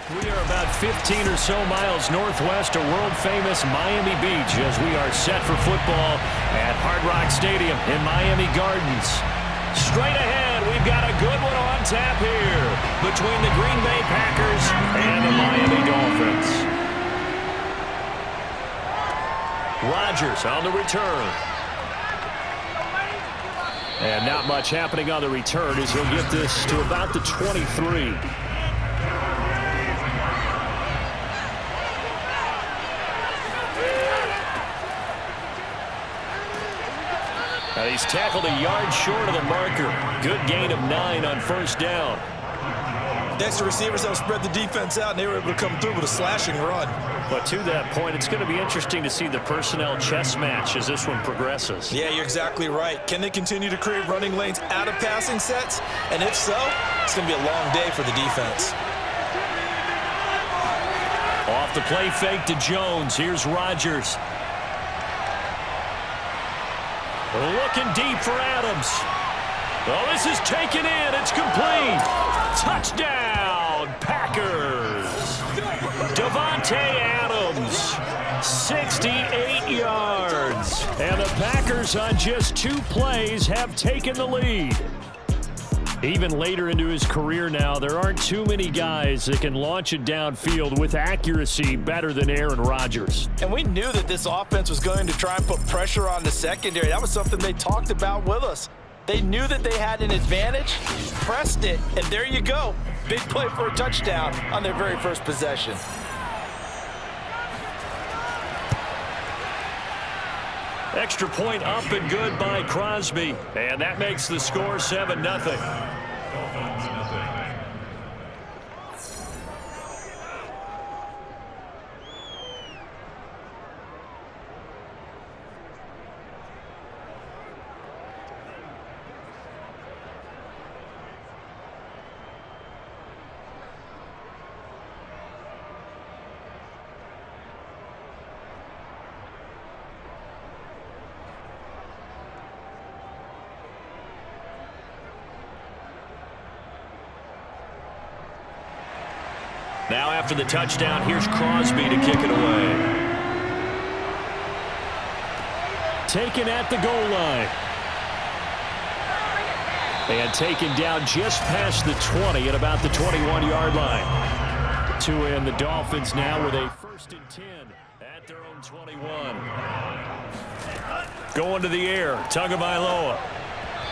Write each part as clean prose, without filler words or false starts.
We are about 15 or so miles northwest of world-famous Miami Beach as we are set for football at Hard Rock Stadium in Miami Gardens. Straight ahead, we've got a good one on tap here between the Green Bay Packers and the Miami Dolphins. Rodgers on the return. And not much happening on the return as he'll get this to about the 23. He's tackled a yard short of the marker. Good gain of 9 on first down. The extra receivers that spread the defense out, and they were able to come through with a slashing run. But to that point, it's going to be interesting to see the personnel chess match as this one progresses. Yeah, you're exactly right. Can they continue to create running lanes out of passing sets? And if so, it's going to be a long day for the defense. Off the play fake to Jones. Here's Rodgers. Looking deep for Adams. Oh, this is taken in. It's complete. Touchdown, Packers. Davante Adams, 68 yards. And the Packers on just 2 plays have taken the lead. Even later into his career now, there aren't too many guys that can launch it downfield with accuracy better than Aaron Rodgers. And we knew that this offense was going to try and put pressure on the secondary. That was something they talked about with us. They knew that they had an advantage, pressed it, and there you go. Big play for a touchdown on their very first possession. Extra point up and good by Crosby. And that makes the score 7-0. Now after the touchdown, here's Crosby to kick it away. Taken at the goal line. And taken down just past the 20 at about the 21-yard line. To end the Dolphins now with a 1st and 10 at their own 21. Going to the air, Tagovailoa.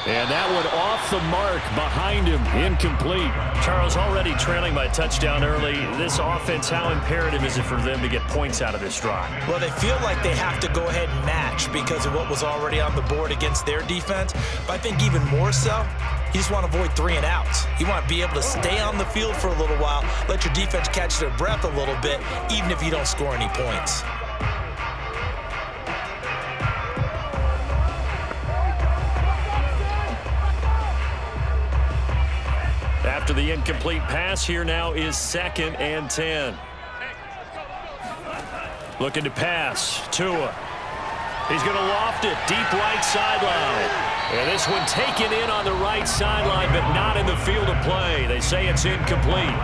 And that one off the mark behind him, incomplete. Charles, already trailing by touchdown early. This offense, how imperative is it for them to get points out of this drive? Well, they feel like they have to go ahead and match because of what was already on the board against their defense. But I think even more so, you just want to avoid 3 and outs. You want to be able to stay on the field for a little while, let your defense catch their breath a little bit, even if you don't score any points. After the incomplete pass, here now is 2nd and 10. Looking to pass. Tua. He's going to loft it deep right sideline. And this one taken in on the right sideline, but not in the field of play. They say it's incomplete.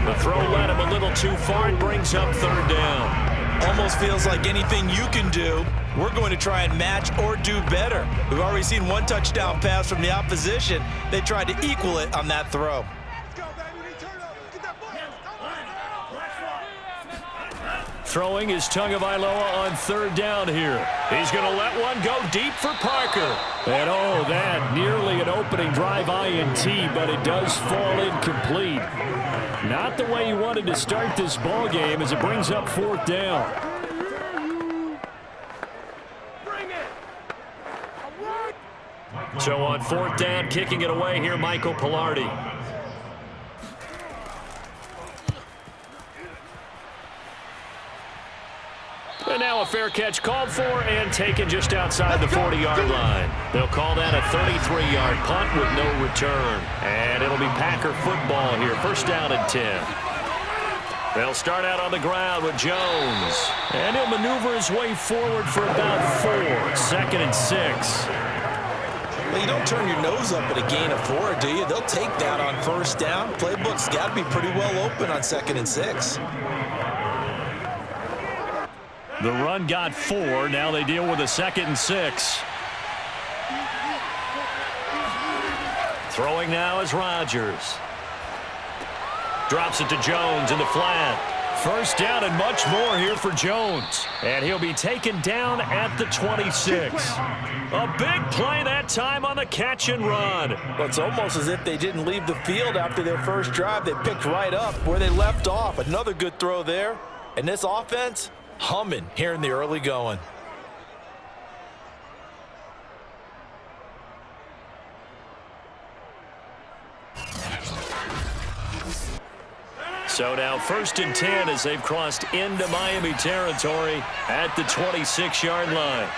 The throw led him a little too far and brings up 3rd down. Almost feels like anything you can do, we're going to try and match or do better. We've already seen 1 touchdown pass from the opposition. They tried to equal it on that throw. Throwing is Tagovailoa on 3rd down here. He's going to let one go deep for Parker. And oh, that nearly an opening drive INT, but it does fall incomplete. Not the way he wanted to start this ball game as it brings up 4th down. So on 4th down, kicking it away here, Michael Pilardi. And now a fair catch called for and taken just outside the 40-yard line. They'll call that a 33-yard punt with no return. And it'll be Packer football here. 1st down and 10. They'll start out on the ground with Jones. And he'll maneuver his way forward for about 4. 2nd and 6. Well, you don't turn your nose up at a gain of 4, do you? They'll take that on first down. Playbook's got to be pretty well open on 2nd and 6. The run got 4. Now they deal with a 2nd and 6. Throwing now is Rodgers. Drops it to Jones in the flat. First down and much more here for Jones. And he'll be taken down at the 26. A big play that time on the catch and run. Well, it's almost as if they didn't leave the field after their first drive. They picked right up where they left off. Another good throw there. And this offense, humming here in the early going. So now 1st and 10 as they've crossed into Miami territory at the 26-yard line.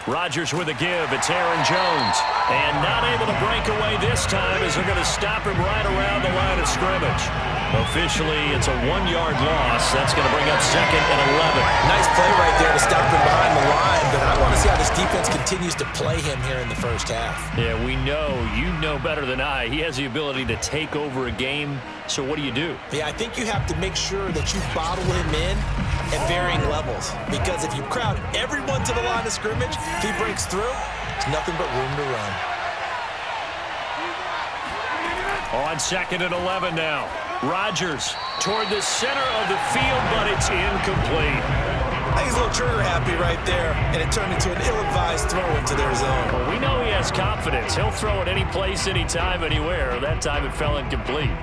Rodgers with a give. It's Aaron Jones. And not able to break away this time as they're going to stop him right around the line of scrimmage. Officially, it's a 1-yard loss. That's going to bring up 2nd and 11. Nice play right there to stop him behind the line, but I want to see how this defense continues to play him here in the first half. Yeah, we know. You know better than I. He has the ability to take over a game. So what do you do? Yeah, I think you have to make sure that you bottle him in at varying levels, because if you crowd everyone to the line of scrimmage, if he breaks through, there's nothing but room to run. On 2nd and 11 now. Rodgers toward the center of the field, but it's incomplete. I think he's a little trigger happy right there, and it turned into an ill-advised throw into their zone. Well, we know he has confidence. He'll throw it any place, anytime, anywhere. That time it fell incomplete.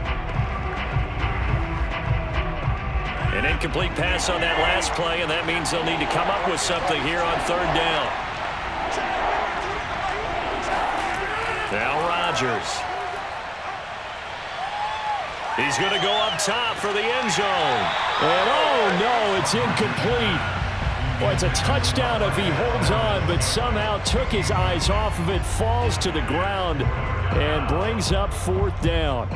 An incomplete pass on that last play, and that means they'll need to come up with something here on 3rd down. Now Rodgers. He's going to go up top for the end zone. And oh no, it's incomplete. Well, it's a touchdown if he holds on, but somehow took his eyes off of it, falls to the ground, and brings up 4th down.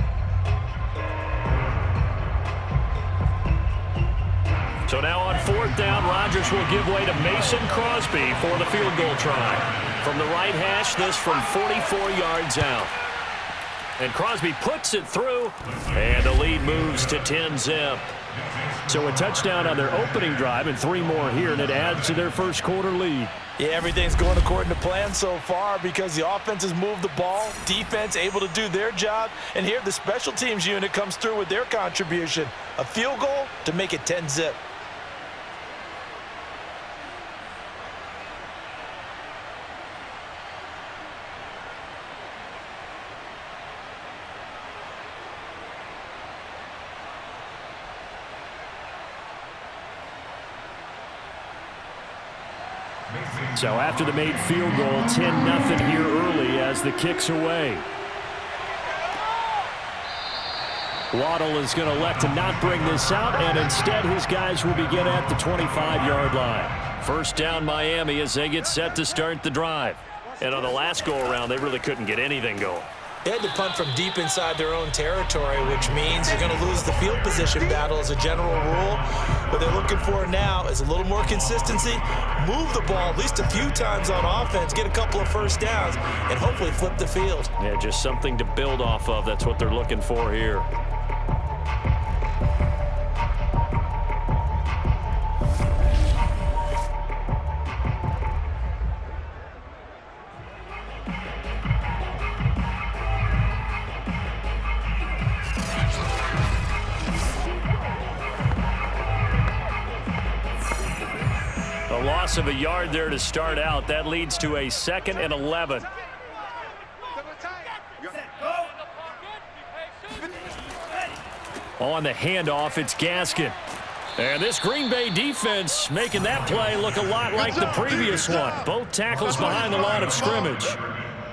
So now on 4th down, Rodgers will give way to Mason Crosby for the field goal try. From the right hash, this from 44 yards out. And Crosby puts it through, and the lead moves to 10-zip. So a touchdown on their opening drive and 3 more here, and it adds to their first quarter lead. Yeah, everything's going according to plan so far because the offense has moved the ball, defense able to do their job, and here the special teams unit comes through with their contribution. A field goal to make it 10-zip. So after the made field goal, 10-0 here early as the kick's away. Waddle is going to elect to not bring this out, and instead his guys will begin at the 25-yard line. First down Miami as they get set to start the drive. And on the last go-around, they really couldn't get anything going. They had to punt from deep inside their own territory, which means you're going to lose the field position battle as a general rule. What they're looking for now is a little more consistency, move the ball at least a few times on offense, get a couple of first downs, and hopefully flip the field. Yeah, just something to build off of. That's what they're looking for here. Loss of a yard there to start out. That leads to a 2nd and 11. On the handoff, it's Gaskin. And this Green Bay defense making that play look a lot like the previous one. Both tackles behind the line of scrimmage.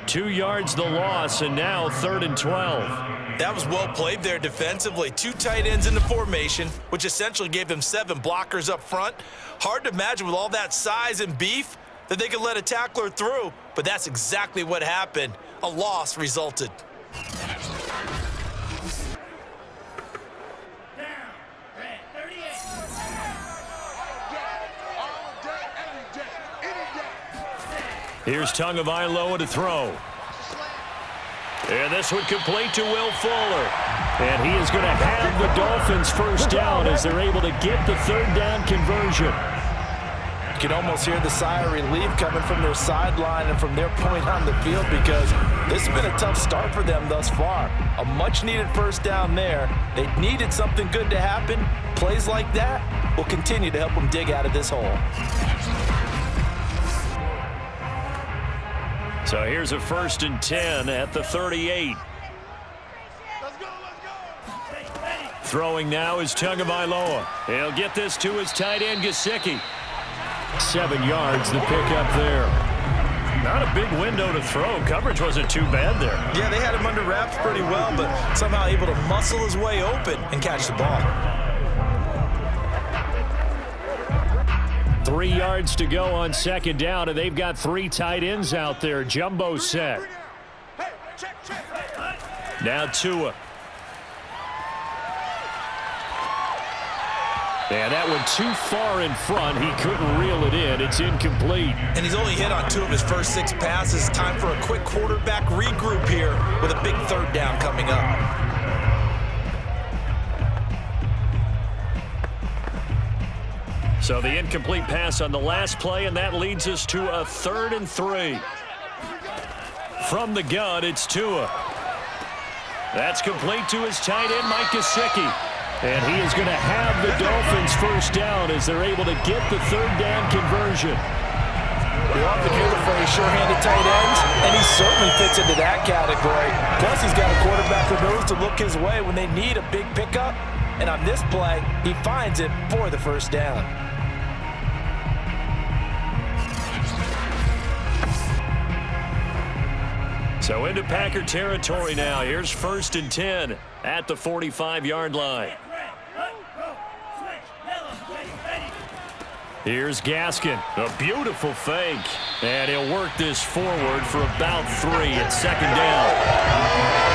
2 yards the loss, and now 3rd and 12. That was well played there defensively. 2 tight ends in the formation, which essentially gave them 7 blockers up front. Hard to imagine with all that size and beef that they could let a tackler through, but that's exactly what happened. A loss resulted. Here's Tagovailoa to throw. And this one complete to Will Fuller. And he is going to have the Dolphins first down as they're able to get the third down conversion. You can almost hear the sigh of relief coming from their sideline and from their point on the field, because this has been a tough start for them thus far. A much-needed first down there. They needed something good to happen. Plays like that will continue to help them dig out of this hole. So here's a 1st and 10 at the 38. Throwing now is Tagovailoa. He'll get this to his tight end, Gesicki. 7 yards the pick up there. Not a big window to throw. Coverage wasn't too bad there. Yeah, they had him under wraps pretty well, but somehow able to muscle his way open and catch the ball. 3 yards to go on 2nd down, and they've got 3 tight ends out there. Jumbo set. Now Tua. And that one too far in front. He couldn't reel it in. It's incomplete. And he's only hit on 2 of his first 6 passes. Time for a quick quarterback regroup here with a big 3rd down coming up. So the incomplete pass on the last play, and that leads us to a 3rd and 3. From the gun, it's Tua. That's complete to his tight end, Mike Gesicki. And he is going to have the Dolphins first down as they're able to get the 3rd down conversion. We often hear the phrase sure-handed tight ends, and he certainly fits into that category. Plus, he's got a quarterback who knows to look his way when they need a big pickup. And on this play, he finds it for the first down. So into Packer territory now. Here's 1st and 10 at the 45-yard line. Here's Gaskin. A beautiful fake. And he'll work this forward for about 3 at 2nd down.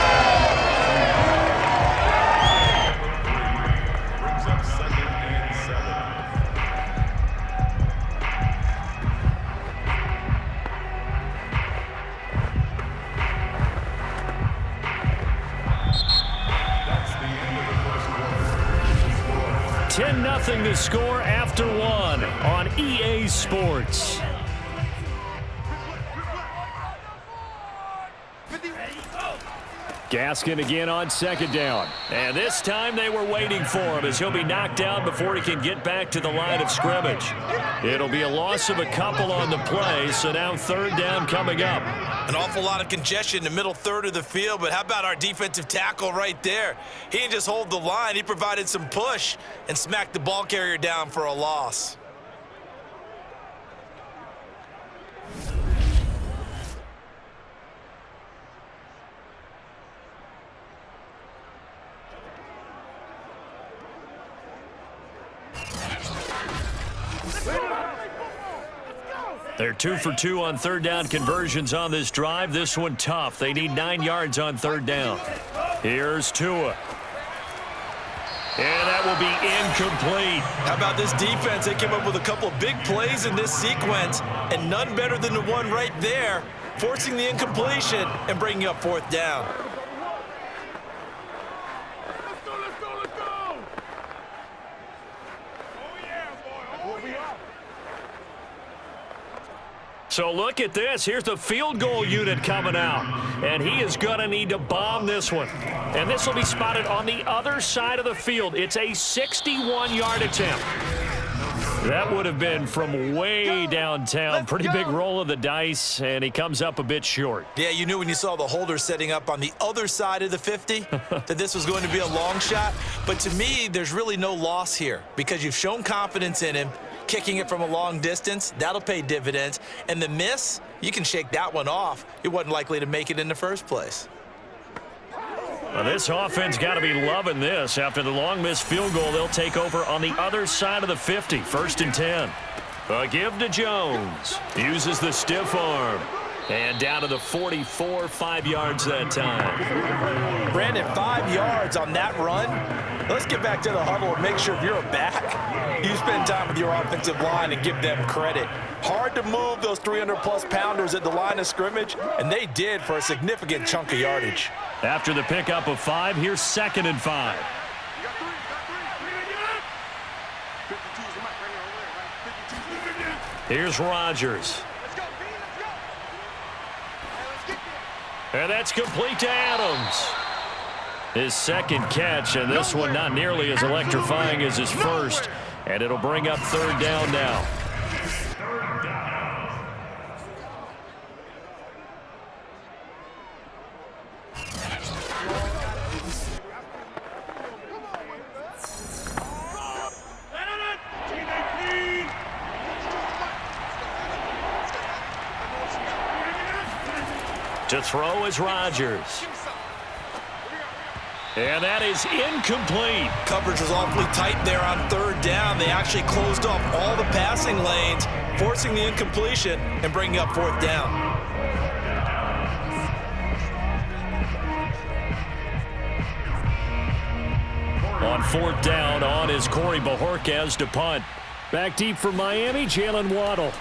Nothing to score after 1 on EA Sports. Gaskin again on 2nd down. And this time they were waiting for him as he'll be knocked down before he can get back to the line of scrimmage. It'll be a loss of a couple on the play, so now 3rd down coming up. An awful lot of congestion in the middle third of the field, but how about our defensive tackle right there? He didn't just hold the line, he provided some push and smacked the ball carrier down for a loss. They're 2 for 2 on 3rd down conversions on this drive. This one tough. They need 9 yards on 3rd down. Here's Tua. And that will be incomplete. How about this defense? They came up with a couple of big plays in this sequence, and none better than the one right there, forcing the incompletion and bringing up 4th down. So look at this. Here's the field goal unit coming out. And he is going to need to bomb this one. And this will be spotted on the other side of the field. It's a 61-yard attempt. That would have been from way downtown. Pretty big roll of the dice, and he comes up a bit short. Yeah, you knew when you saw the holder setting up on the other side of the 50 that this was going to be a long shot. But to me, there's really no loss here because you've shown confidence in him. Kicking it from a long distance, that'll pay dividends. And the miss, you can shake that one off. He wasn't likely to make it in the first place. Well, this offense got to be loving this. After the long missed field goal, they'll take over on the other side of the 50. 1st and 10. A give to Jones. Uses the stiff arm. And down to the 44, 5 yards that time. Brandon, 5 yards on that run. Let's get back to the huddle and make sure if you're a back, you spend time with your offensive line and give them credit. Hard to move those 300-plus pounders at the line of scrimmage, and they did for a significant chunk of yardage. After the pickup of 5, here's 2nd and 5. Here's Rodgers. And that's complete to Adams. His 2nd catch, and this one not nearly as electrifying as his first. And it'll bring up 3rd down now. To throw is Rodgers. And that is incomplete. Coverage was awfully tight there on 3rd down. They actually closed off all the passing lanes, forcing the incompletion and bringing up 4th down. On 4th down, on is Corey Bojorquez to punt. Back deep for Miami, Jalen Waddle.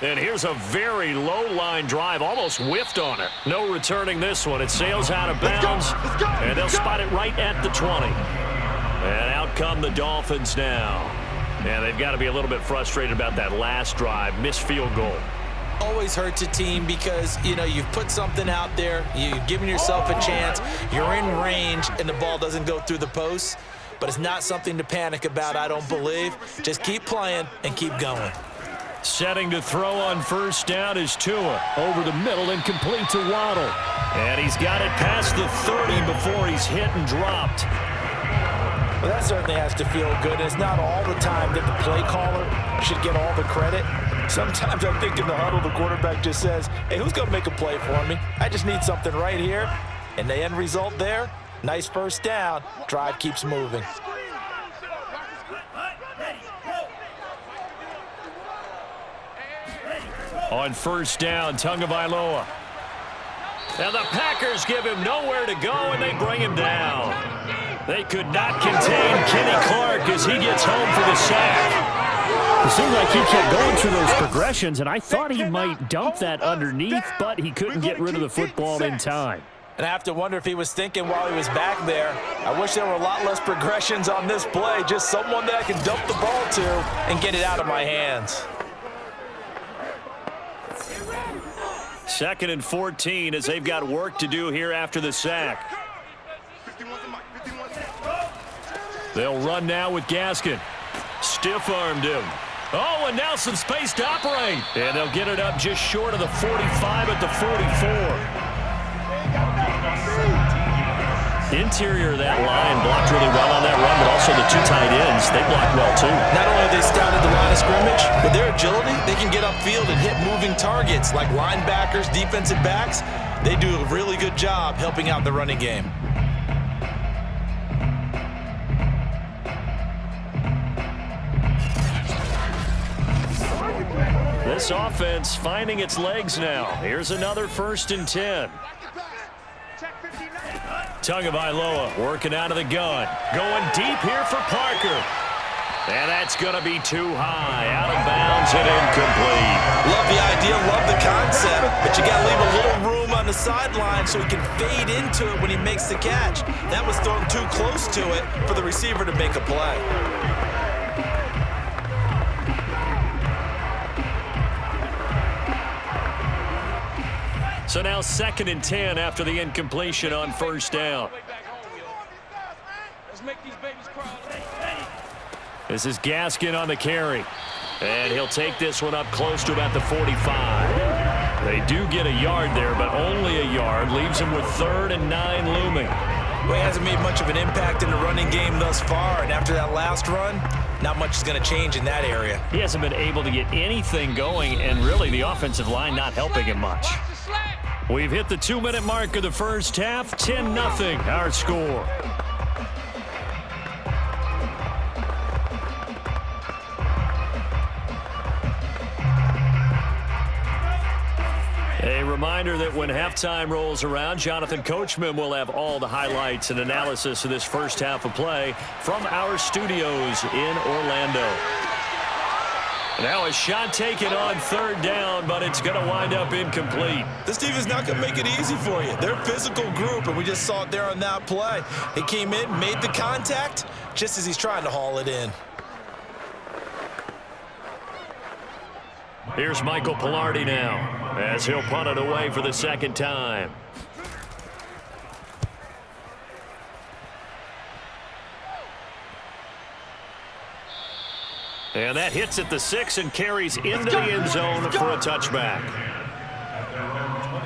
And here's a very low line drive, almost whiffed on it. No returning this one. It sails out of bounds, and they'll spot it right at the 20. And out come the Dolphins now. And they've got to be a little bit frustrated about that last drive, missed field goal. Always hurts a team because, you know, you've put something out there, you've given yourself a chance, you're in range, and the ball doesn't go through the posts. But it's not something to panic about, I don't believe. Just keep playing and keep going. Setting to throw on 1st down is Tua. Over the middle and complete to Waddle. And he's got it past the 30 before he's hit and dropped. Well, that certainly has to feel good. It's not all the time that the play caller should get all the credit. Sometimes I think in the huddle, the quarterback just says, hey, who's going to make a play for me? I just need something right here. And the end result there, nice 1st down. Drive keeps moving. On 1st down, Tagovailoa. And the Packers give him nowhere to go, and they bring him down. They could not contain Kenny Clark as he gets home for the sack. It seemed like he kept going through those progressions, and I thought he might dump that underneath, but he couldn't get rid of the football in time. And I have to wonder if he was thinking while he was back there, I wish there were a lot less progressions on this play, just someone that I can dump the ball to and get it out of my hands. 2nd and 14 as they've got work to do here after the sack. They'll run now with Gaskin. Stiff-armed him. Oh, and now some space to operate. And they'll get it up just short of the 45 at the 44. Interior of that line blocked really well on that run, but also the 2 tight ends, they blocked well too. Not only have they scouted the line of scrimmage, with their agility, they can get upfield and hit moving targets like linebackers, defensive backs. They do a really good job helping out the running game. This offense finding its legs now. Here's another 1st and 10. Tagovailoa working out of the gun. Going deep here for Parker. And that's going to be too high. Out of bounds and incomplete. Love the idea, love the concept, but you got to leave a little room on the sideline so he can fade into it when he makes the catch. That was thrown too close to it for the receiver to make a play. So now 2nd and 10 after the incompletion on 1st down. This is Gaskin on the carry. And he'll take this one up close to about the 45. They do get a yard there, but only a yard. Leaves him with 3rd and 9 looming. Well, he hasn't made much of an impact in the running game thus far, and after that last run, not much is going to change in that area. He hasn't been able to get anything going, and really the offensive line not helping him much. We've hit the 2-minute mark of the first half. 10-0 our score. A reminder that when halftime rolls around, Jonathan Coachman will have all the highlights and analysis of this first half of play from our studios in Orlando. Now a shot taken on third down, but it's going to wind up incomplete. This team is not going to make it easy for you. They're a physical group, and we just saw it there on that play. He came in, made the contact, just as he's trying to haul it in. Here's Michael Pilardi now, as he'll punt it away for the second time. And that hits at the 6 and carries into the end zone for a touchback.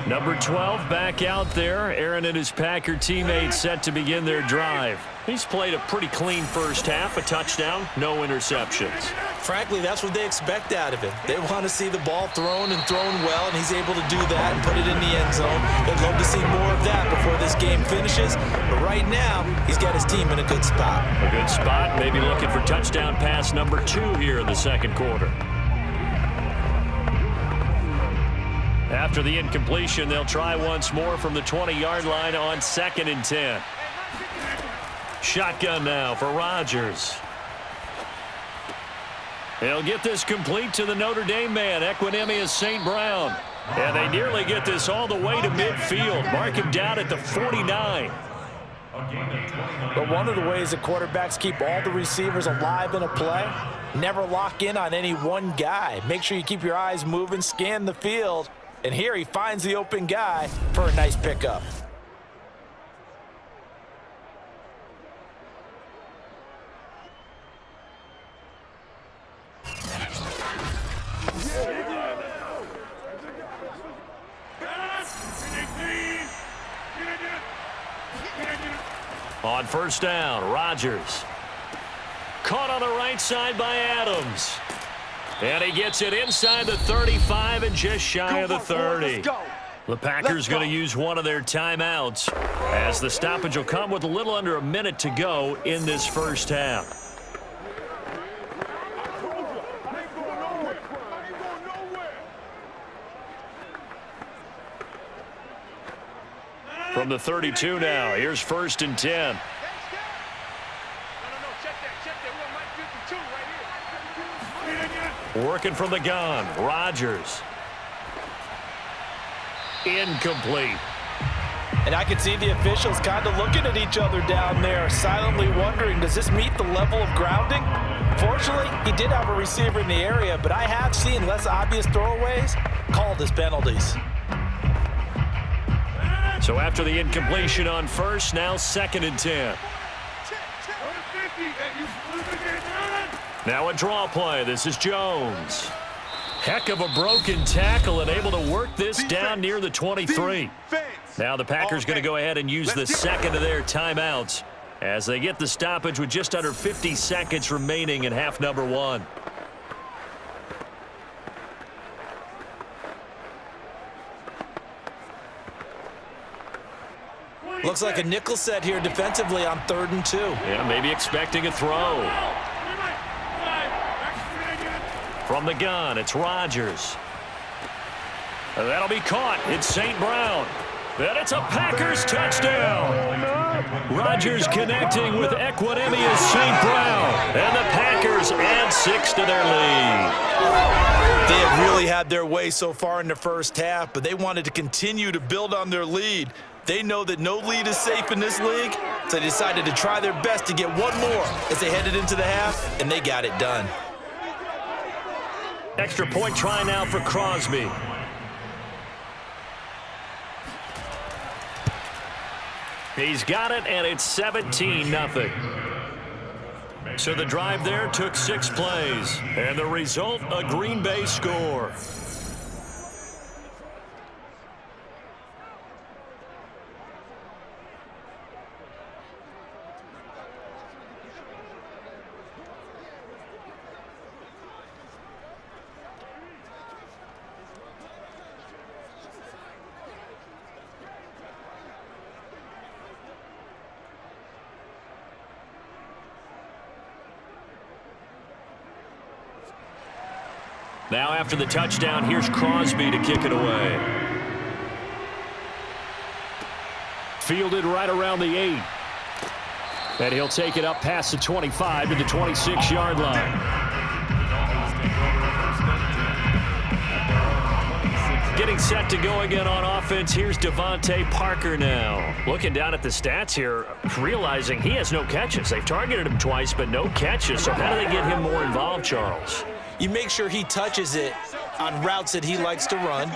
Number 12 back out there. Aaron and his Packer teammates set to begin their drive. He's played a pretty clean first half, a touchdown, no interceptions. Frankly, that's what they expect out of him. They want to see the ball thrown and thrown well, and he's able to do that and put it in the end zone. They'd love to see more of that before this game finishes. But right now, he's got his team in a good spot. A good spot, maybe looking for touchdown pass number 2 here in the second quarter. After the incompletion, they'll try once more from the 20-yard line on 2nd and 10. Shotgun now for Rodgers. They'll get this complete to the Notre Dame man, Equanimeous St. Brown. And they nearly get this all the way to midfield. Mark him down at the 49. But one of the ways that quarterbacks keep all the receivers alive in a play, never lock in on any one guy. Make sure you keep your eyes moving, scan the field. And here he finds the open guy for a nice pickup. On first down, Rodgers. Caught on the right side by Adams. And he gets it inside the 35 and just shy of the 30. The Packers going to use one of their timeouts, as the stoppage will come with a little under a minute to go in this first half. From the 32 now, here's 1st and 10. Working from the gun, Rodgers. Incomplete. And I can see the officials kind of looking at each other down there, silently wondering, does this meet the level of grounding? Fortunately, he did have a receiver in the area, but I have seen less obvious throwaways called as penalties. So after the incompletion on first, now 2nd and 10. Now a draw play. This is Jones. Heck of a broken tackle and able to work this down near the 23. Now the Packers going to go ahead and use the second of their timeouts as they get the stoppage with just under 50 seconds remaining in half number 1. Looks like a nickel set here defensively on 3rd and 2. Yeah, maybe expecting a throw. From the gun, it's Rodgers. That'll be caught. It's St. Brown. And it's a Packers touchdown. Rodgers connecting with Equanimeous St. Brown. And the Packers add 6 to their lead. They have really had their way so far in the first half, but they wanted to continue to build on their lead. They know that no lead is safe in this league, so they decided to try their best to get one more as they headed into the half, and they got it done. Extra point try now for Crosby. He's got it, and it's 17-0. So the drive there took 6 plays, and the result, a Green Bay score. Now after the touchdown, here's Crosby to kick it away. fielded right around the 8. And he'll take it up past the 25 to the 26-yard line. Getting set to go again on offense. Here's Devontae Parker now. Looking down at the stats here, realizing he has no catches. They've targeted him twice, but no catches. So how do they get him more involved, Charles? You make sure he touches it on routes that he likes to run,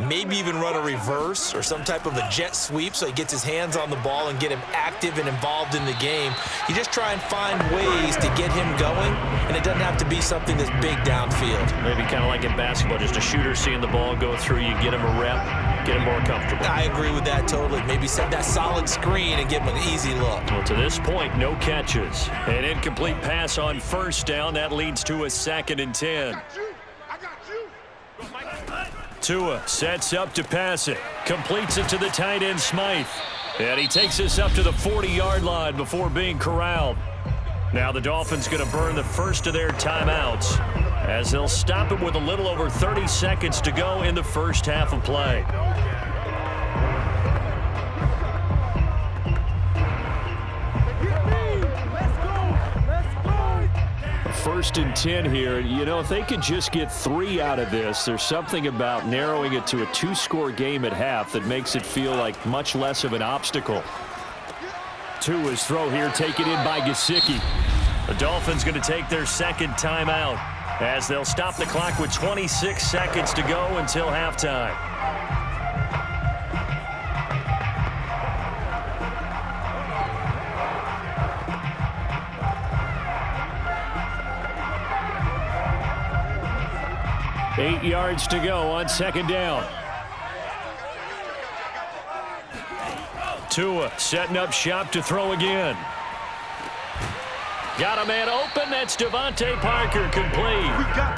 maybe even run a reverse or some type of a jet sweep so he gets his hands on the ball and get him active and involved in the game. You just try and find ways to get him going, and it doesn't have to be something that's big downfield. Maybe kind of like in basketball, just a shooter seeing the ball go through, you get him a rep, get him more comfortable. I agree with that totally. Maybe set that solid screen and give him an easy look. Well, to this point, no catches. An incomplete pass on first down. That leads to a 2nd and 10. Tua sets up to pass it. Completes it to the tight end, Smythe. And he takes us up to the 40-yard line before being corralled. Now the Dolphins going to burn the first of their timeouts as they'll stop it with a little over 30 seconds to go in the first half of play. 1st and 10 here. You know, if they could just get 3 out of this, there's something about narrowing it to a 2-score game at half that makes it feel like much less of an obstacle. Tua's throw here taken in by Gesicki. The Dolphins going to take their 2nd timeout as they'll stop the clock with 26 seconds to go until halftime. Eight yards to go on 2nd down. Tua setting up shop to throw again. Got a man open. That's Devontae Parker, complete.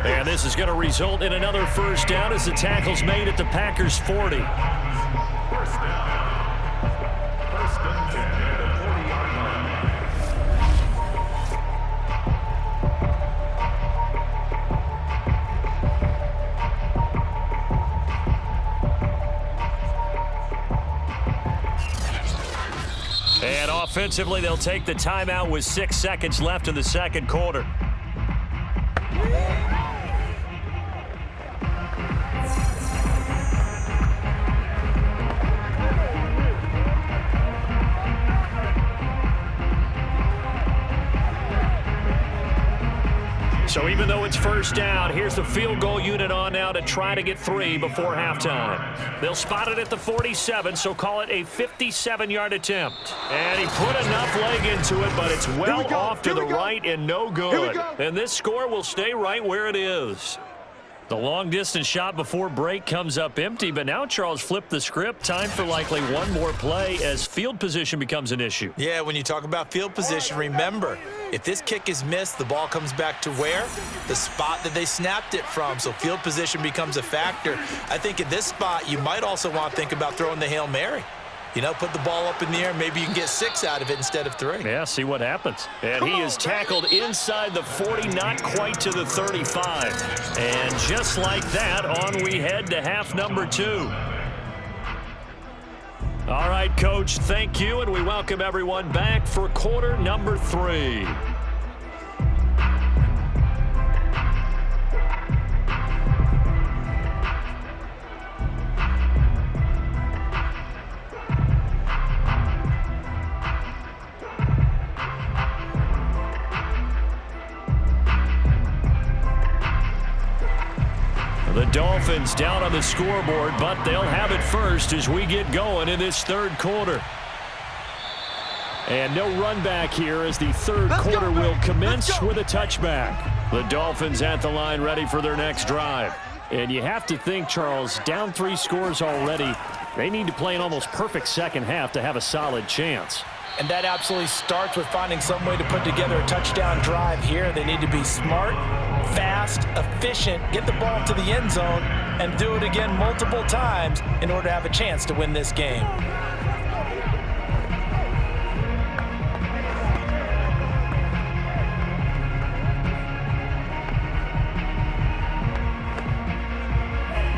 And this is going to result in another first down as the tackle's made at the Packers' 40. First and 10. And offensively, they'll take the timeout with 6 seconds left in the 2nd quarter. So even though it's first down, here's the field goal unit on now to try to get 3 before halftime. They'll spot it at the 47, so call it a 57-yard attempt. And he put enough leg into it, but it's well off to the right and no good. And this score will stay right where it is. The long-distance shot before break comes up empty, but now Charles flipped the script. Time for likely one more play as field position becomes an issue. Yeah, when you talk about field position, remember, if this kick is missed, the ball comes back to where? The spot that they snapped it from, so field position becomes a factor. I think at this spot, you might also want to think about throwing the Hail Mary. You know, put the ball up in the air. Maybe you can get 6 out of it instead of 3. Yeah, see what happens. And he is tackled inside the 40, not quite to the 35. And just like that, on we head to half number 2. All right, Coach, thank you, and we welcome everyone back for quarter number 3. The Dolphins down on the scoreboard, but they'll have it first as we get going in this 3rd quarter. And no run back here as the 3rd quarter will commence with a touchback. The Dolphins at the line ready for their next drive. And you have to think, Charles, down 3 scores already. They need to play an almost perfect second half to have a solid chance. And that absolutely starts with finding some way to put together a touchdown drive here. They need to be smart, fast, efficient, get the ball to the end zone, and do it again multiple times in order to have a chance to win this game.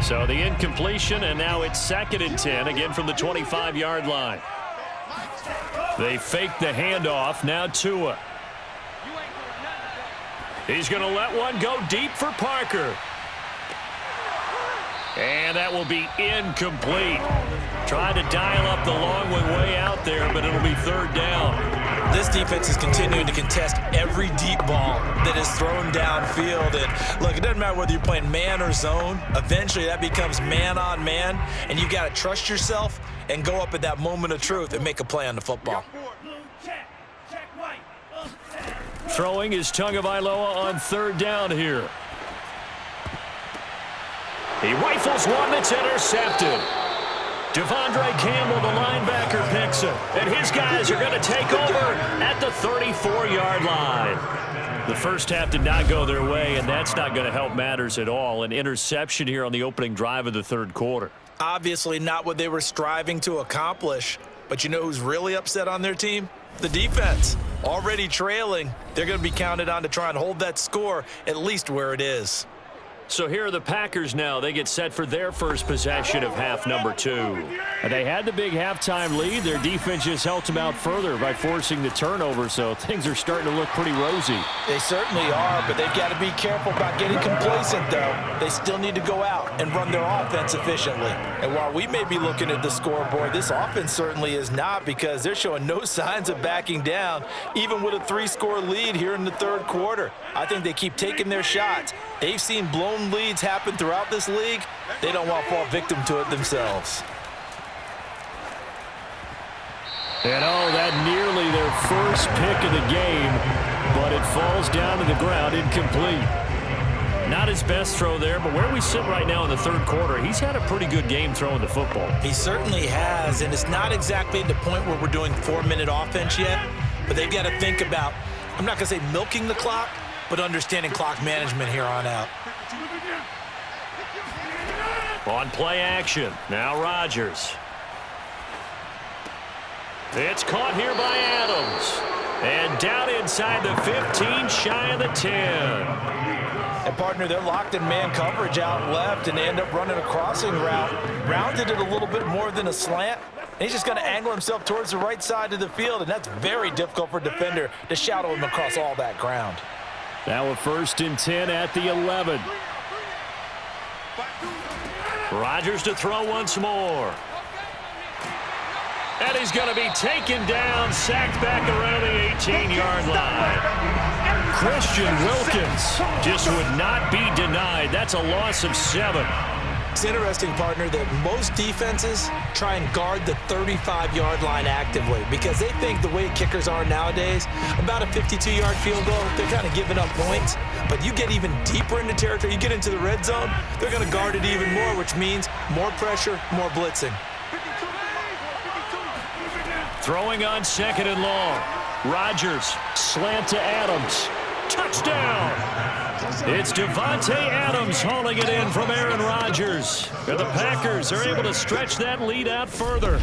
So the incompletion, and now it's 2nd and 10, again from the 25-yard line. They fake the handoff. Now Tua. He's going to let one go deep for Parker. And that will be incomplete. Trying to dial up the long way out there, but it'll be third down. This defense is continuing to contest every deep ball that is thrown downfield. And look, it doesn't matter whether you're playing man or zone. Eventually, that becomes man on man, and you got to trust yourself and go up at that moment of truth and make a play on the football. Throwing is Tagovailoa on third down here. He rifles one that's intercepted. Devondre Campbell, the linebacker, picks it. And his guys are going to take over at the 34-yard line. The first half did not go their way, and that's not going to help matters at all. An interception here on the opening drive of the third quarter. Obviously not what they were striving to accomplish. But you know who's really upset on their team? The defense. Already trailing. They're going to be counted on to try and hold that score at least where it is. So here are the Packers now. They get set for their first possession of half number 2. And they had the big halftime lead. Their defense just helped them out further by forcing the turnover, so things are starting to look pretty rosy. They certainly are, but they've got to be careful about getting complacent, though. They still need to go out and run their offense efficiently. And while we may be looking at the scoreboard, this offense certainly is not, because they're showing no signs of backing down, even with a 3-score lead here in the third quarter. I think they keep taking their shots. They've seen blown leads happen throughout this league. They don't want to fall victim to it themselves. And that nearly their first pick of the game, but it falls down to the ground incomplete. Not his best throw there, but where we sit right now in the third quarter, he's had a pretty good game throwing the football. He certainly has, and it's not exactly at the point where we're doing 4-minute offense yet, but they've got to think about, I'm not going to say milking the clock, but understanding clock management here on out. On play action, now Rodgers. It's caught here by Adams. And down inside the 15, shy of the 10. And, partner, they're locked in man coverage out left, and they end up running a crossing route. Rounded it a little bit more than a slant. And he's just going to angle himself towards the right side of the field, and that's very difficult for a defender to shadow him across all that ground. Now a 1st and 10 at the 11. Rodgers to throw once more. And he's going to be taken down, sacked back around the 18-yard line. Christian Wilkins just would not be denied. That's a loss of 7. It's interesting, partner, that most defenses try and guard the 35-yard line actively because they think the way kickers are nowadays, about a 52-yard field goal, they're kind of giving up points. But you get even deeper into territory, you get into the red zone, they're going to guard it even more, which means more pressure, more blitzing. Throwing on 2nd and long. Rodgers, slant to Adams. Touchdown! It's Davante Adams hauling it in from Aaron Rodgers. And the Packers are able to stretch that lead out further.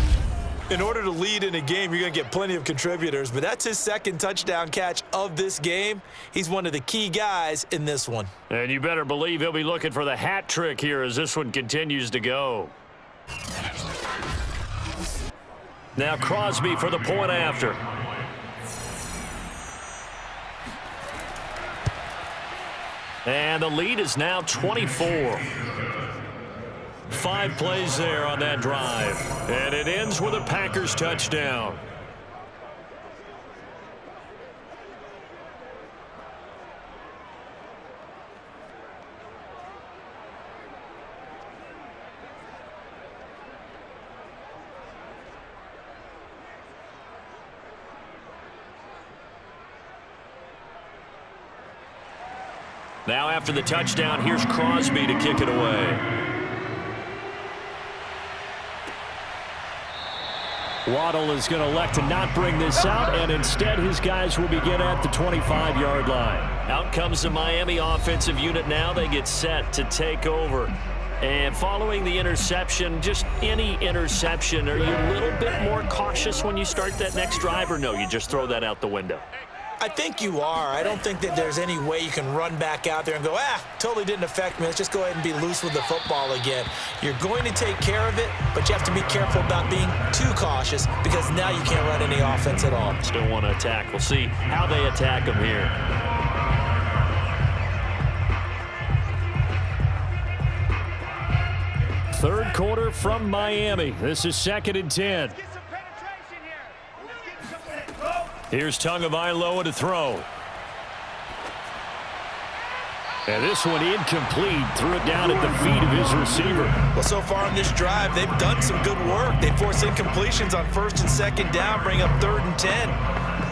In order to lead in a game, you're going to get plenty of contributors, but that's his 2nd touchdown catch of this game. He's one of the key guys in this one. And you better believe he'll be looking for the hat trick here as this one continues to go. Now Crosby for the point after. And the lead is now 24. 5 plays there on that drive. And it ends with a Packers touchdown. Now after the touchdown, here's Crosby to kick it away. Waddle is going to elect to not bring this out, and instead his guys will begin at the 25-yard line. Out comes the Miami offensive unit now. They get set to take over. And following the interception, just any interception, are you a little bit more cautious when you start that next drive, or no, you just throw that out the window? I think you are. I don't think that there's any way you can run back out there and go, totally didn't affect me. Let's just go ahead and be loose with the football again. You're going to take care of it, but you have to be careful about being too cautious because now you can't run any offense at all. Still want to attack. We'll see how they attack them here. Third quarter from Miami. This is 2nd and 10. Here's Tagovailoa to throw. And this one incomplete. Threw it down at the feet of his receiver. Well, so far on this drive, they've done some good work. They force incompletions on 1st and 2nd down, bring up 3rd and 10.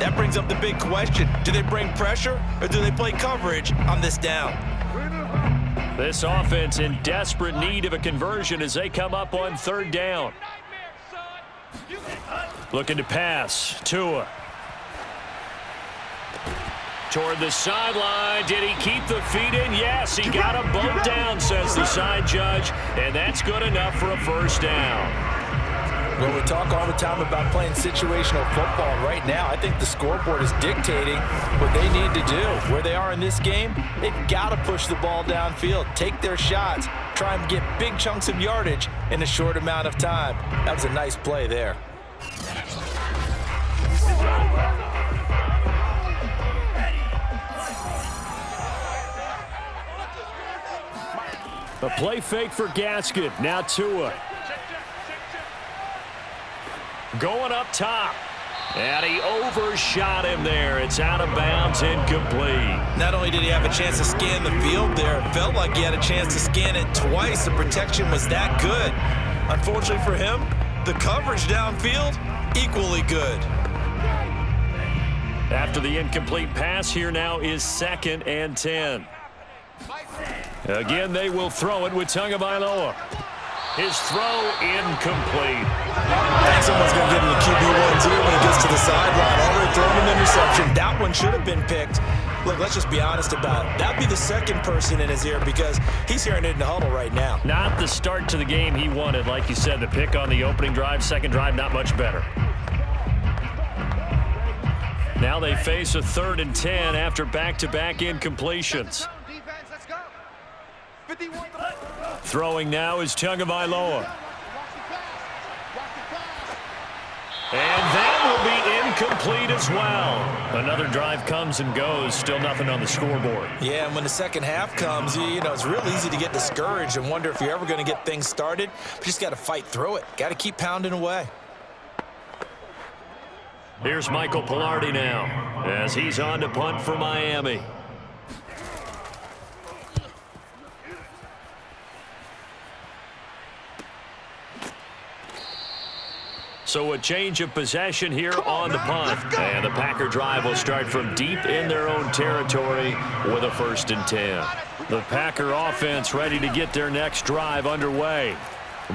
That brings up the big question. Do they bring pressure or do they play coverage on this down? This offense in desperate need of a conversion as they come up on 3rd down. Looking to pass. Tua. Toward the sideline. Did he keep the feet in? Yes, he got them both down, says the side judge. And that's good enough for a 1st down. Well, we talk all the time about playing situational football. Right now, I think the scoreboard is dictating what they need to do. Where they are in this game, they've got to push the ball downfield, take their shots, try and get big chunks of yardage in a short amount of time. That was a nice play there. A play fake for Gaskin. Now Tua. Going up top. And he overshot him there. It's out of bounds, incomplete. Not only did he have a chance to scan the field there, it felt like he had a chance to scan it twice. The protection was that good. Unfortunately for him, the coverage downfield, equally good. After the incomplete pass, here now is 2nd and 10. Again, they will throw it with Tagovailoa. His throw incomplete. I think someone's going to give him the QB1 too when he gets to the sideline. Already thrown an interception. That one should have been picked. Look, let's just be honest about it. That'd be the second person in his ear because he's hearing it in the huddle right now. Not the start to the game he wanted. Like you said, the pick on the opening drive, second drive, not much better. Now they face a 3rd and 10 after back-to-back incompletions. Throwing now is Tagovailoa. And that will be incomplete as well. Another drive comes and goes. Still nothing on the scoreboard. Yeah, and when the second half comes, you know, it's real easy to get discouraged and wonder if you're ever going to get things started. But you just got to fight through it. Got to keep pounding away. Here's Michael Pilardi now as he's on to punt for Miami. So a change of possession here on the punt. And the Packer drive will start from deep in their own territory with a 1st and 10. The Packer offense ready to get their next drive underway.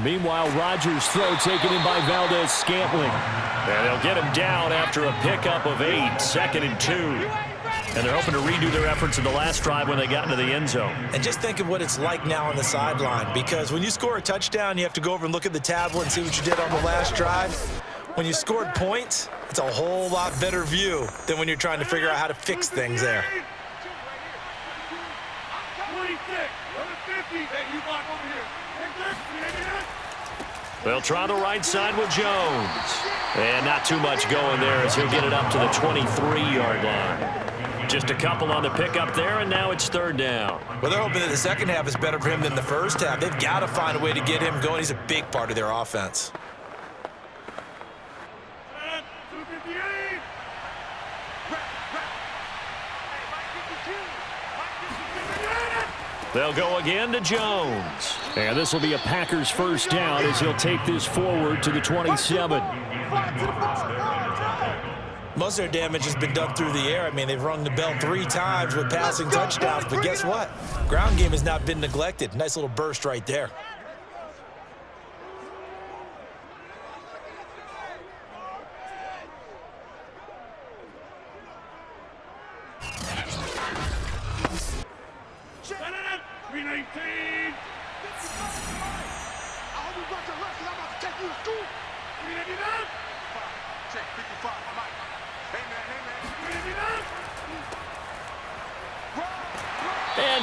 Meanwhile, Rodgers' throw taken in by Valdez-Scantling. And they'll get him down after a pickup of 8, 2nd and 2. And they're hoping to redo their efforts in the last drive when they got into the end zone. And just think of what it's like now on the sideline, because when you score a touchdown, you have to go over and look at the tablet and see what you did on the last drive. When you scored points, it's a whole lot better view than when you're trying to figure out how to fix things there. They'll try the right side with Jones. And not too much going there as he'll get it up to the 23-yard line. Just a couple on the pickup there, and now it's 3rd down. Well, they're hoping that the second half is better for him than the first half. They've got to find a way to get him going. He's a big part of their offense. They'll go again to Jones. And this will be a Packers 1st down as he'll take this forward to the 27. Most of their damage has been done through the air. I mean, they've rung the bell 3 times with passing touchdowns. But guess what? Ground game has not been neglected. Nice little burst right there.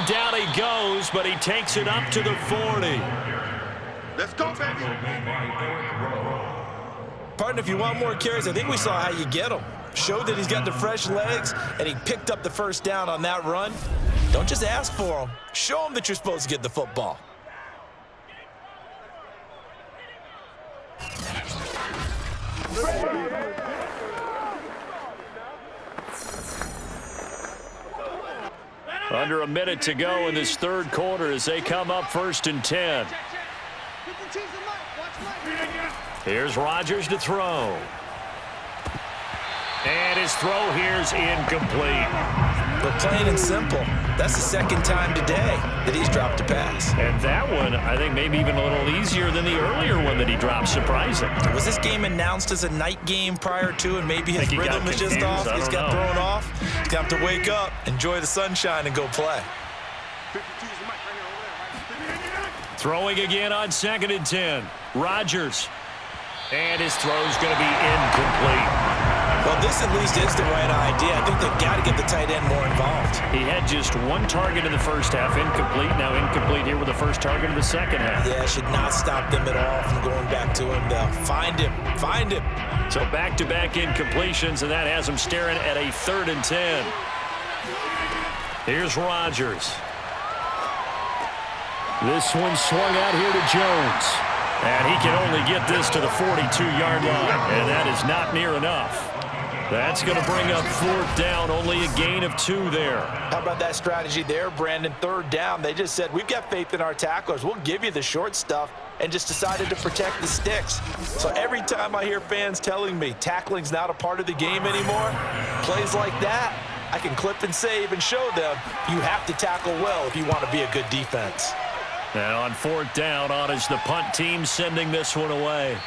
And down he goes, but he takes it up to the 40. Let's go, baby. Partner, if you want more carries, I think we saw how you get them. Showed that he's got the fresh legs, and he picked up the first down on that run. Don't just ask for them. Show them that you're supposed to get the football. Under a minute to go in this third quarter as they come up 1st and 10. Here's Rodgers to throw. And his throw here's incomplete. But plain and simple, that's the second time today that he's dropped a pass. And that one, I think, maybe even a little easier than the earlier one that he dropped. Surprising. Was this game announced as a night game prior to, and maybe his rhythm is just off? He's got thrown off. He's got to wake up, enjoy the sunshine, and go play. Throwing again on 2nd and 10. Rodgers. And his throw's going to be incomplete. Well, this at least is the right idea. I think they've got to get the tight end more involved. He had just one target in the first half, incomplete. Now incomplete here with the first target of the second half. Yeah, should not stop them at all from going back to him. They'll find him. Find him. So back-to-back incompletions, and that has him staring at a 3rd and 10. Here's Rodgers. This one swung out here to Jones. And he can only get this to the 42-yard line, and that is not near enough. That's going to bring up 4th down, only a gain of 2 there. How about that strategy there, Brandon? 3rd down, they just said, we've got faith in our tacklers. We'll give you the short stuff, and just decided to protect the sticks. So every time I hear fans telling me tackling's not a part of the game anymore, plays like that, I can clip and save and show them you have to tackle well if you want to be a good defense. And on 4th down, on is the punt team sending this one away.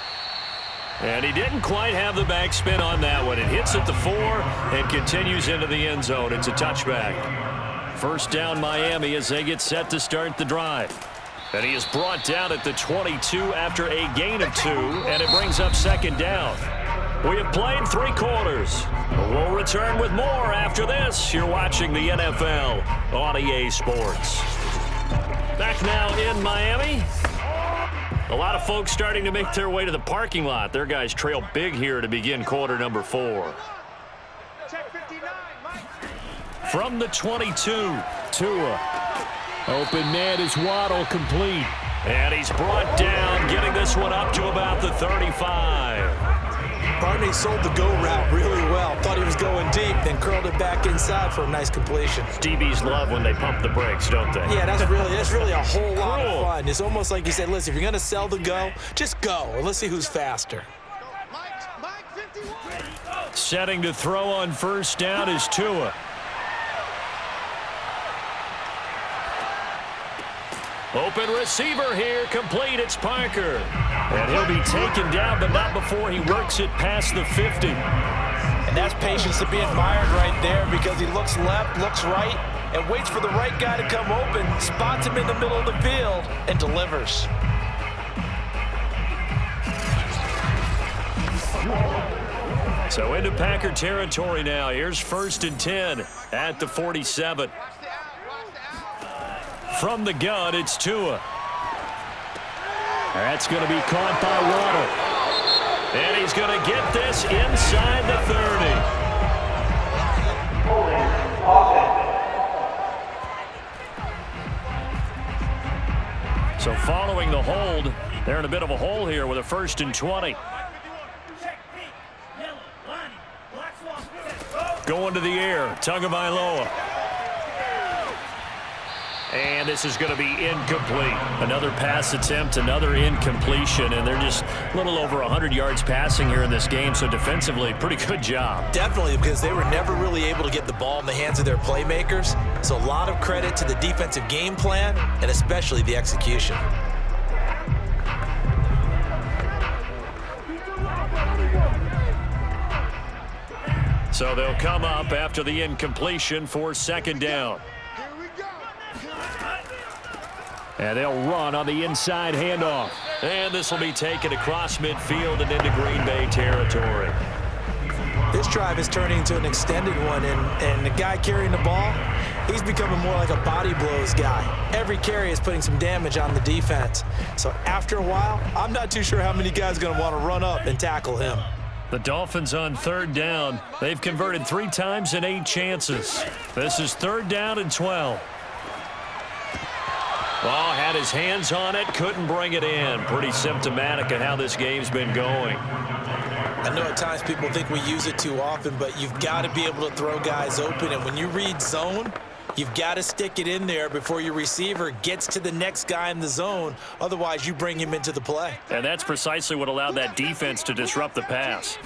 And he didn't quite have the backspin on that one. It hits at the 4 and continues into the end zone. It's a touchback. 1st down Miami as they get set to start the drive. And he is brought down at the 22 after a gain of 2, and it brings up 2nd down. We have played 3 quarters. We'll return with more after this. You're watching the NFL on EA Sports. Back now in Miami. A lot of folks starting to make their way to the parking lot. Their guys trail big here to begin quarter number 4. From the 22, Tua. Open man is Waddle, complete. And he's brought down, getting this one up to about the 35. Barney sold the go route really well. Thought he was going deep, then curled it back inside for a nice completion. DBs love when they pump the brakes, don't they? Yeah, that's really a whole lot of fun. It's almost like you said, listen, if you're going to sell the go, just go, and let's see who's faster. Setting to throw on 1st down is Tua. Open receiver here, complete, it's Parker. And he'll be taken down, but not before he works it past the 50. And that's patience to be admired right there, because he looks left, looks right, and waits for the right guy to come open, spots him in the middle of the field, and delivers. So into Packer territory now. Here's 1st and 10 at the 47. From the gun, it's Tua. That's going to be caught by Waddle. And he's going to get this inside the 30. So following the hold, they're in a bit of a hole here with a 1st and 20. Going to the air, Tagovailoa. And this is going to be incomplete. Another pass attempt, another incompletion, and they're just a little over 100 yards passing here in this game, so defensively, pretty good job. Definitely, because they were never really able to get the ball in the hands of their playmakers, so a lot of credit to the defensive game plan, and especially the execution. So they'll come up after the incompletion for 2nd down. And they'll run on the inside handoff. And this will be taken across midfield and into Green Bay territory. This drive is turning into an extended one, and the guy carrying the ball, he's becoming more like a body blows guy. Every carry is putting some damage on the defense. So after a while, I'm not too sure how many guys are going to want to run up and tackle him. The Dolphins on third down. They've converted 3 times in 8 chances. This is 3rd down and 12. Ball had his hands on it, couldn't bring it in. Pretty symptomatic of how this game's been going. I know at times people think we use it too often, but you've got to be able to throw guys open. And when you read zone, you've got to stick it in there before your receiver gets to the next guy in the zone. Otherwise, you bring him into the play. And that's precisely what allowed that defense to disrupt the pass.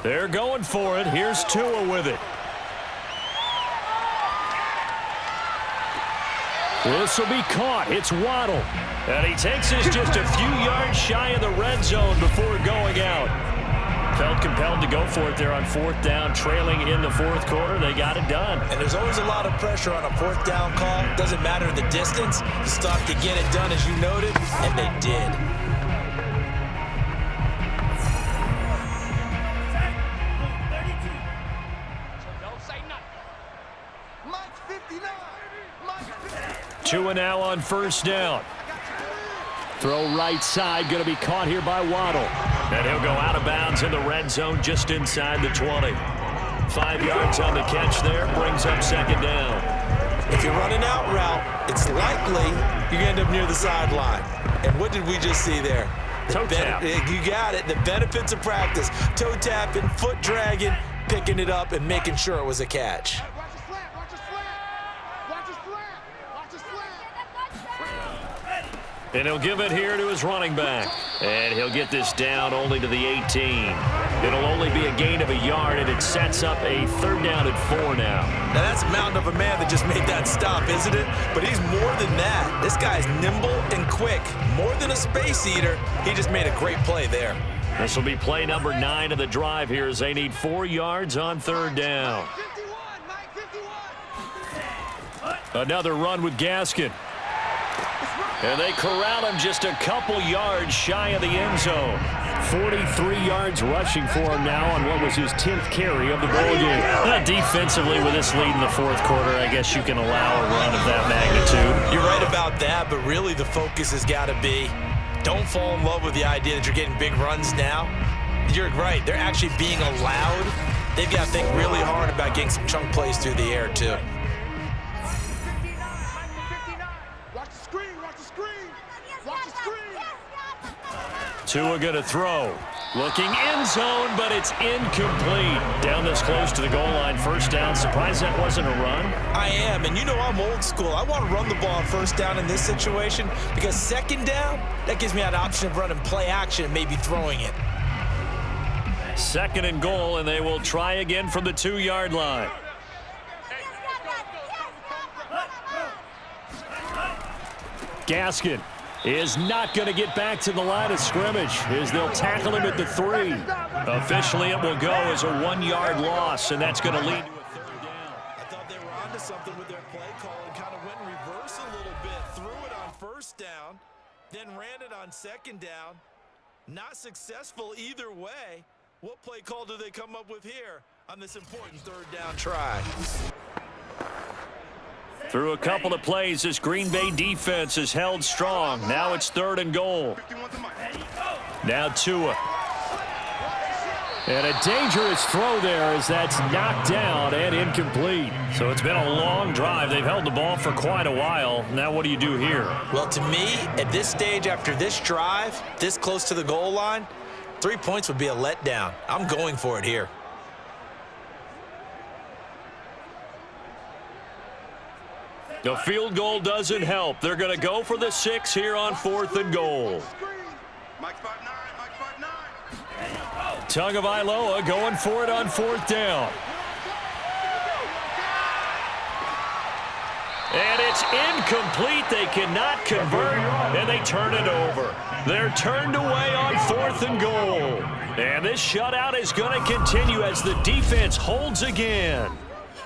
They're going for it. Here's Tua with it. This will be caught. It's Waddle. And he takes us just a few yards shy of the red zone before going out. Felt compelled to go for it there on 4th down, trailing in the 4th quarter. They got it done. And there's always a lot of pressure on a 4th down call. Doesn't matter the distance. You still have to get it done, as you noted, and they did. Tua now on 1st down. Throw right side, going to be caught here by Waddle. And he'll go out of bounds in the red zone just inside the 20. 5 yards on the catch there, brings up 2nd down. If you're running out route, it's likely you're going to end up near the sideline. And what did we just see there? Toe tap. You got it. The benefits of practice. Toe tapping, foot dragging, picking it up, and making sure it was a catch. And he'll give it here to his running back. And he'll get this down only to the 18. It'll only be a gain of a yard, and it sets up a 3rd down and 4 now. Now, that's a mountain of a man that just made that stop, isn't it? But he's more than that. This guy's nimble and quick. More than a space eater. He just made a great play there. This will be play number 9 of the drive here as they need 4 yards on 3rd down. Another run with Gaskin. And they corral him just a couple yards shy of the end zone. 43 yards rushing for him now on what was his 10th carry of the ball game. Defensively, with this lead in the 4th quarter, I guess you can allow a run of that magnitude. You're right about that, but really the focus has got to be don't fall in love with the idea that you're getting big runs now. You're right. They're actually being allowed. They've got to think really hard about getting some chunk plays through the air, too. Tua going to throw. Looking end zone, but it's incomplete. Down this close to the goal line. 1st down. Surprised that wasn't a run? I am, and you know I'm old school. I want to run the ball on 1st down in this situation because 2nd down, that gives me an option of running play action and maybe throwing it. 2nd and goal, and they will try again from the 2-yard line. Gaskin is not going to get back to the line of scrimmage as they'll tackle him at the 3. Officially, it will go as a 1-yard loss, and that's going to lead to a 3rd down. I thought they were onto something with their play call and kind of went in reverse a little bit. Threw it on 1st down, then ran it on 2nd down. Not successful either way. What play call do they come up with here on this important 3rd down try? Through a couple of plays, this Green Bay defense is held strong. Now it's 3rd and goal. Now Tua. And a dangerous throw there as that's knocked down and incomplete. So it's been a long drive. They've held the ball for quite a while. Now what do you do here? Well, to me, at this stage after this drive, this close to the goal line, 3 points would be a letdown. I'm going for it here. The field goal doesn't help. They're going to go for the 6 here on 4th and goal. Tagovailoa going for it on 4th down. And it's incomplete. They cannot convert, and they turn it over. They're turned away on 4th and goal. And this shutout is going to continue as the defense holds again.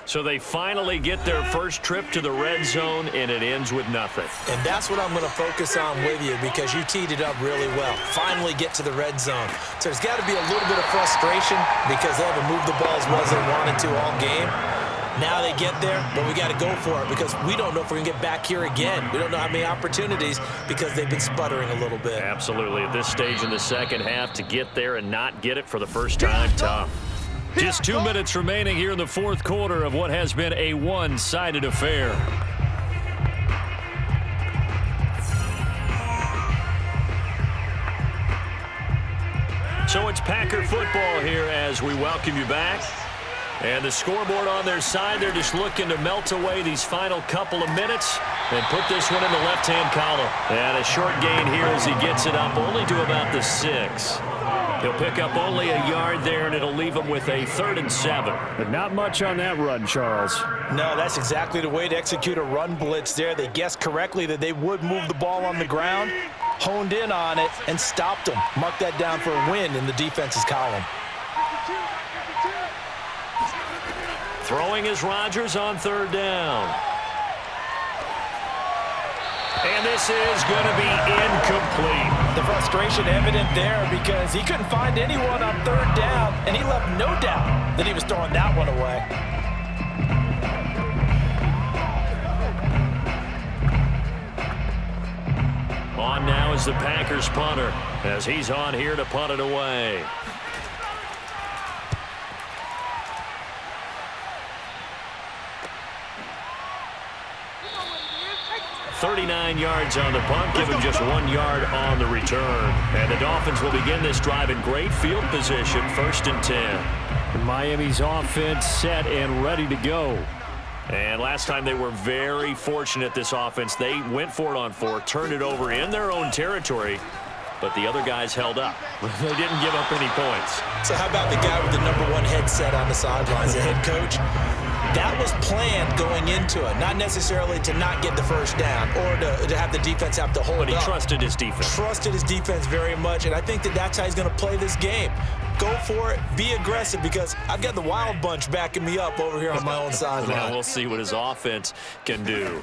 So they finally get their first trip to the red zone, and it ends with nothing. And that's what I'm going to focus on with you because you teed it up really well. Finally get to the red zone. So there's got to be a little bit of frustration because they haven't moved the ball as well as they wanted to all game. Now they get there, but we got to go for it because we don't know if we're going to get back here again. We don't know how many opportunities because they've been sputtering a little bit. Absolutely. At this stage in the second half, to get there and not get it for the first time, tough. Just 2 minutes remaining here in the fourth quarter of what has been a one-sided affair. So it's Packer football here as we welcome you back. And the scoreboard on their side, they're just looking to melt away these final couple of minutes and put this one in the left-hand column. And a short gain here as he gets it up only to about the 6. He'll pick up only a yard there, and it'll leave him with a 3rd and 7. But not much on that run, Charles. No, that's exactly the way to execute a run blitz there. They guessed correctly that they would move the ball on the ground, honed in on it, and stopped them. Mark that down for a win in the defense's column. Throwing is Rodgers on 3rd down. And this is going to be incomplete. The frustration evident there because he couldn't find anyone on 3rd down, and he left no doubt that he was throwing that one away. On now is the Packers punter as he's on here to punt it away. 39 yards on the punt, give him just 1 yard on the return. And the Dolphins will begin this drive in great field position, 1st and 10. Miami's offense set and ready to go. And last time they were very fortunate, this offense. They went for it on 4, turned it over in their own territory, but the other guys held up. They didn't give up any points. So how about the guy with the #1 headset on the sidelines, the head coach? That was planned going into it, not necessarily to not get the first down or to have the defense have to hold up. But he trusted his defense. Trusted his defense very much, and I think that that's how he's going to play this game. Go for it, be aggressive, because I've got the wild bunch backing me up over here on my own sideline. Now we'll see what his offense can do.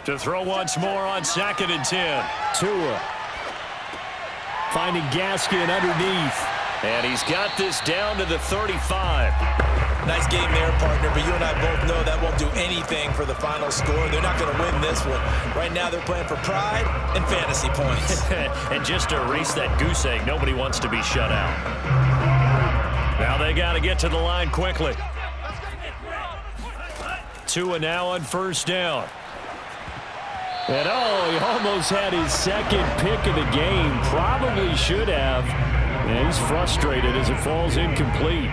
To throw once more on 2nd and 10. Tua finding Gaskin underneath. And he's got this down to the 35. Nice game there, partner, but you and I both know that won't do anything for the final score. They're not going to win this one. Right now they're playing for pride and fantasy points. And just to erase that goose egg, nobody wants to be shut out. Now they got to get to the line quickly. Tua now on 1st down. And he almost had his 2nd pick of the game. Probably should have. And he's frustrated as it falls incomplete.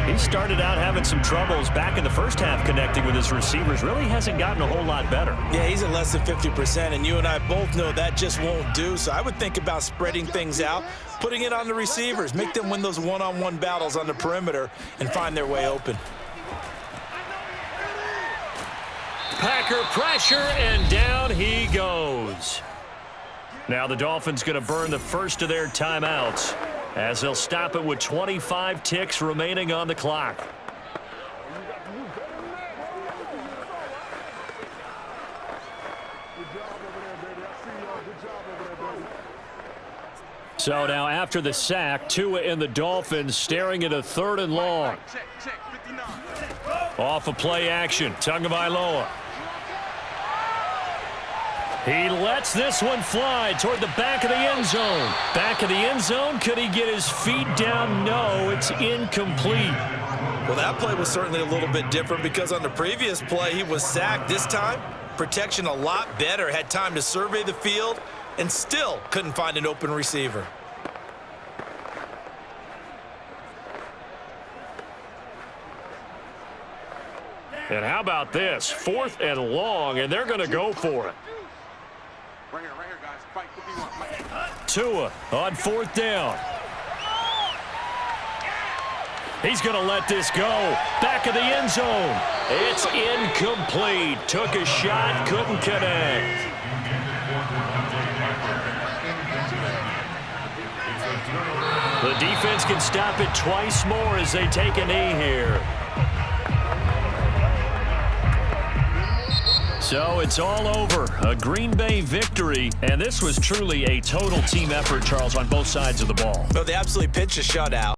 He started out having some troubles back in the first half connecting with his receivers. Really hasn't gotten a whole lot better. Yeah, he's at less than 50%, and you and I both know that just won't do. So I would think about spreading things out, putting it on the receivers, make them win those one-on-one battles on the perimeter and find their way open. Packer pressure, and down he goes. Now the Dolphins going to burn the first of their timeouts as they'll stop it with 25 ticks remaining on the clock. So now after the sack, Tua and the Dolphins staring at a 3rd and long. Off of play action, Tagovailoa. He lets this one fly toward the back of the end zone. Back of the end zone, could he get his feet down? No, it's incomplete. Well, that play was certainly a little bit different because on the previous play, he was sacked. This time, protection a lot better. Had time to survey the field and still couldn't find an open receiver. And how about this? 4th and long, and they're going to go for it. Right here, guys. Fight 51. Tua on 4th down. He's going to let this go. Back of the end zone. It's incomplete. Took a shot, couldn't connect. The defense can stop it twice more as they take a knee here. So it's all over. A Green Bay victory. And this was truly a total team effort, Charles, on both sides of the ball. Well, they absolutely pitched a shutout.